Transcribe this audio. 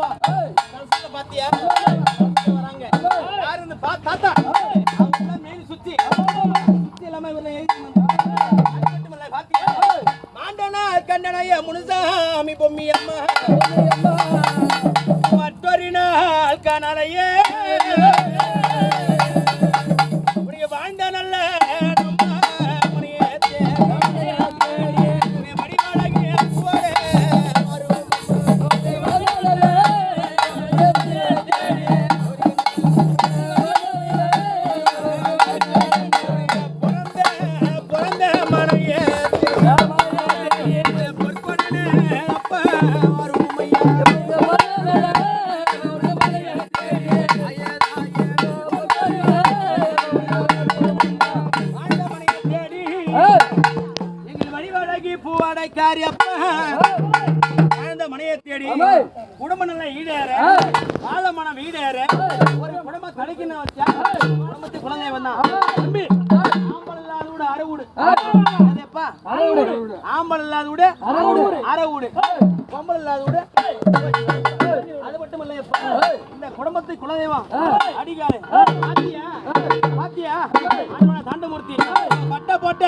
பாத்தியா வராங்க யாருன்னு தாத்தா மெயின் சுத்தி எல்லாமே பாத்தியா மாண்டனா கண்டனைய முனுசாமி பொம்மி அம்மா மற்றொரு நாள் கனலையே வாழ்ந்த நல்ல மனையை தேடி குடும்ப நல்ல ஈடேற வாழ மனம் ஈடேற ஒரு குடும்பம் கிடைக்கணும் வச்சா குடும்பத்துக்கு குழந்தை வந்தான் தம்பி ஆம்பல் இல்லாத விட அரவுடு ஆம்பல் இல்லாத விட அரவுடு பொம்பல் இல்லாத விட அது மட்டும் இல்ல இந்த குடும்பத்துக்கு குலதெய்வம் அடிகாரு பாத்தியா பாத்தியா தாண்டமூர்த்தி பட்ட போட்ட